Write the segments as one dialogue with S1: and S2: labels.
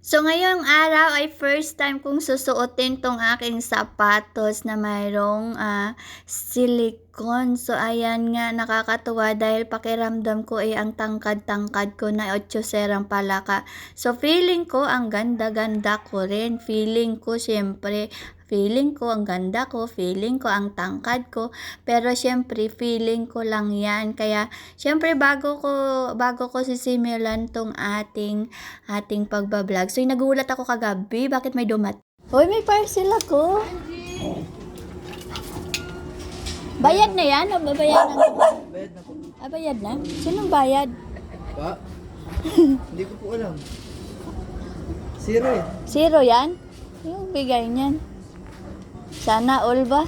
S1: So, ngayong araw ay first time kong susuotin 'tong aking sapatos na mayroong, silikon. So, ayan nga nakakatuwa dahil pakiramdam ko, ang tangkad-tangkad ko na 8'serang palaka. So, feeling ko ang ganda-ganda ko rin, feeling ko ang ganda ko, feeling ko ang tangkad ko, pero siyempre feeling ko lang 'yan. Kaya siyempre bago ko sisimulan 'tong ating pagba-vlog. So, nagulat ako kagabi, bakit may Hoy, may parcel ako. Bayad na yan o babayaran ko pa?
S2: Bayad na po.
S1: Bayad na? Sinong bayad?
S2: Ba? Hindi ko po alam. Zero eh.
S1: Zero yan? Yung bigay niyan. Sana all ba?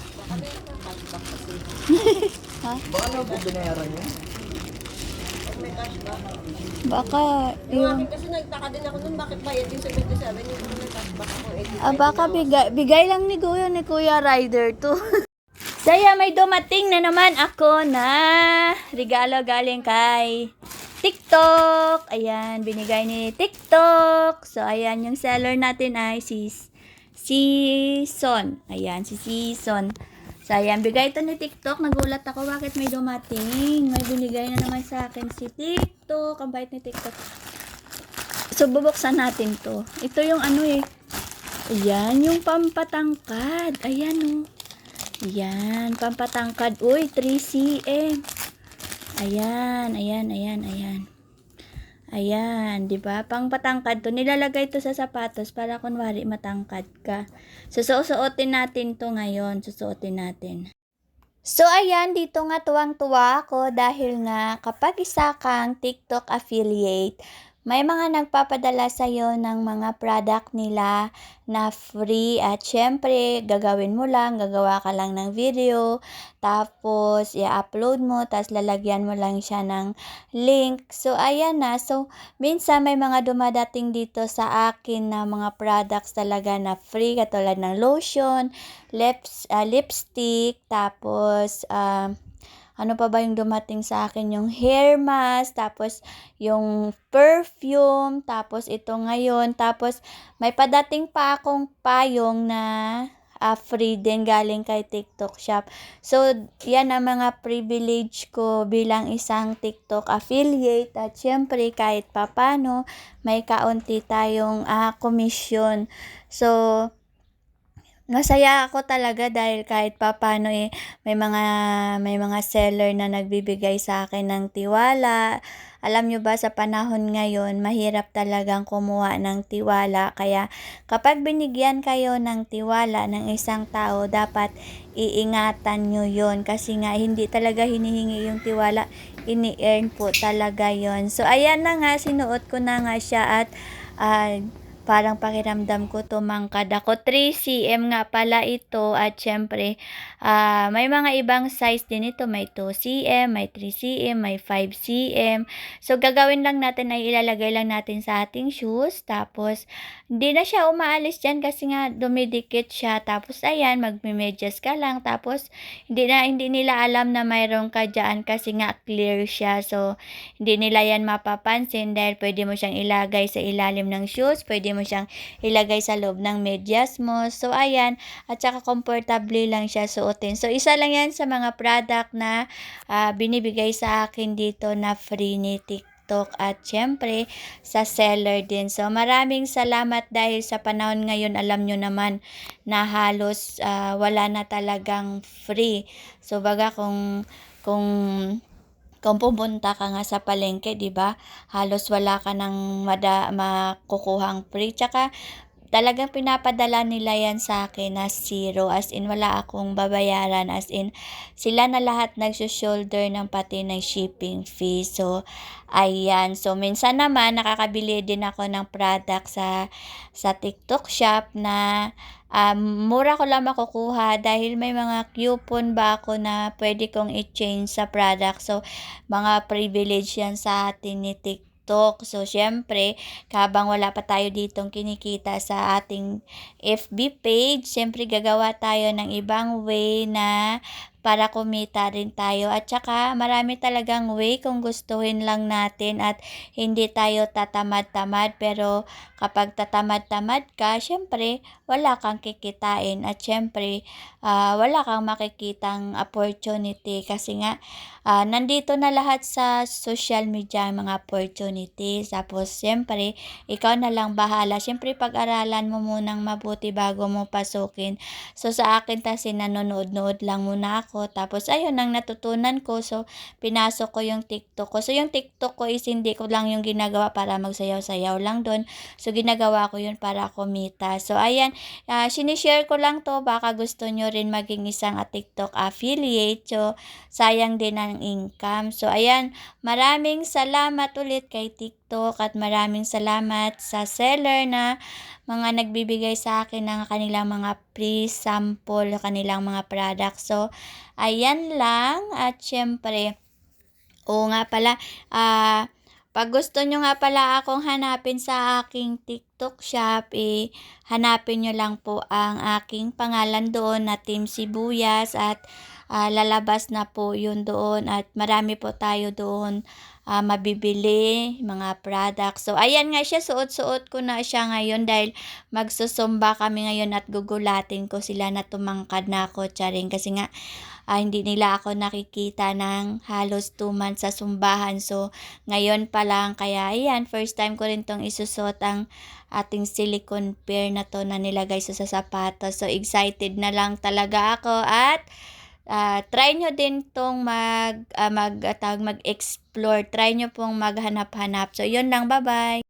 S2: Baka naman po binayaran niyo?
S1: Baka
S3: Yung
S1: yung...
S3: akin kasi nagtaka din ako nun, bakit bayad yung 77 yung nag-cashback ako 85.
S1: baka bigay lang ni Kuya Rider to. Saya, may dumating na naman ako na regalo galing kay TikTok. Ayan, binigay ni TikTok. So, ayan, yung seller natin ay si Son. Ayan, si Son. So, ayan, bigay ito ni TikTok. Nagulat ako, bakit may dumating? May binigay na naman sa akin si TikTok. Ang bait ni TikTok. So, bubuksan natin to. Ito yung Ayan, yung pampatangkad. Ayan, Ayan, pampatangkad. Uy, 3 cm. Ayan. Ayan, 'di ba? Pangpatangkad 'to. Nilalagay 'to sa sapatos para kunwari matangkad ka. Susuotin natin 'to ngayon. Susuotin natin. So, ayan, dito nga tuwang-tuwa ako dahil nga kapag isa kang TikTok affiliate, may mga nagpapadala sa'yo ng mga product nila na free at syempre gagawin mo lang, gagawa ka lang ng video, tapos i-upload mo, tapos lalagyan mo lang siya ng link. So, ayan na. So, minsan may mga dumadating dito sa akin na mga products talaga na free katulad ng lotion, lipstick, tapos ano pa ba yung dumating sa akin, yung hair mask, tapos yung perfume, tapos ito ngayon, tapos may padating pa akong payong na free din galing kay TikTok Shop. So, yan ang mga privilege ko bilang isang TikTok affiliate at syempre kahit papano may kaunti tayong komisyon. So, masaya ako talaga dahil kahit papaano may mga seller na nagbibigay sa akin ng tiwala. Alam nyo ba sa panahon ngayon, mahirap talagang kumuha ng tiwala. Kaya kapag binigyan kayo ng tiwala ng isang tao, dapat iingatan nyo yon. Kasi nga hindi talaga hinihingi yung tiwala, ini-earn po talaga yon. So, ayan na nga, sinuot ko na nga siya at parang pakiramdam ko tumangkad ako. 3 cm nga pala ito at syempre may mga ibang size din ito. May 2 cm, may 3 cm, may 5 cm. So, gagawin lang natin ay ilalagay lang natin sa ating shoes. Tapos, hindi na siya umaalis dyan kasi nga dumidikit siya. Tapos, ayan, magme-medyas ka lang. Tapos, hindi nila alam na mayroon ka dyan kasi nga clear siya. So, hindi nila yan mapapansin dahil pwede mo siyang ilagay sa ilalim ng shoes. Pwede mo siyang ilagay sa loob ng medyas mo. So, ayan. At saka comfortable lang siya suotin. So, isa lang yan sa mga product na binibigay sa akin dito na free ni TikTok at syempre sa seller din. So, maraming salamat dahil sa panahon ngayon, alam nyo naman na halos wala na talagang free. So, baga kung pupunta ka nga sa palengke, 'di ba? Halos wala ka nang makukuhang free. Tsaka talagang pinapadala nila yan sa akin na zero. As in, wala akong babayaran. As in, sila na lahat nagsushoulder ng pati ng shipping fee. So, ayan. So, minsan naman, nakakabili din ako ng product sa TikTok Shop na mura ko lang makukuha dahil may mga coupon ba ako na pwede kong i-change sa product. So, mga privilege yan sa atin ni TikTok. So, syempre, habang wala pa tayo ditong kinikita sa ating FB page, syempre gagawa tayo ng ibang way na para kumita rin tayo. At saka marami talagang way kung gustuhin lang natin at hindi tayo tatamad-tamad. Pero kapag tatamad-tamad ka, syempre wala kang kikitain at syempre wala kang makikitang opportunity kasi nga nandito na lahat sa social media ang mga opportunities. Tapos syempre ikaw na lang bahala. Syempre pag-aralan mo munang mabuti bago mo pasukin. So sa akin kasi nanonood-nood lang muna ako. Tapos ayun ang natutunan ko. So pinasok ko yung TikTok ko. So yung TikTok ko is hindi ko lang yung ginagawa para magsayaw-sayaw lang doon. So ginagawa ko yun para kumita. So ayan, sinishare ko lang to. Baka gusto nyo rin maging isang TikTok affiliate. So sayang din ang income. So ayan, maraming salamat ulit kay TikTok at maraming salamat sa seller na mga nagbibigay sa akin ng kanilang mga free sample, kanilang mga products. So ayan lang at syempre, oo nga pala, pag gusto nyo nga pala akong hanapin sa aking TikTok shop, hanapin nyo lang po ang aking pangalan doon na Team Sibuyas at lalabas na po yun doon at marami po tayo doon mabibili, mga products. So, ayan nga siya, suot-suot ko na siya ngayon dahil magsusumba kami ngayon at gugulatin ko sila na tumangkad na ako, charing, kasi nga hindi nila ako nakikita ng halos 2 months sa sumbahan. So, ngayon pa lang, kaya ayan, first time ko rin tong isusot ang ating silicone pair na to na nilagay sa sapatos. So, excited na lang talaga ako at try nyo din tong mag-explore. Try nyo pong maghanap-hanap. So, yun lang. Bye-bye!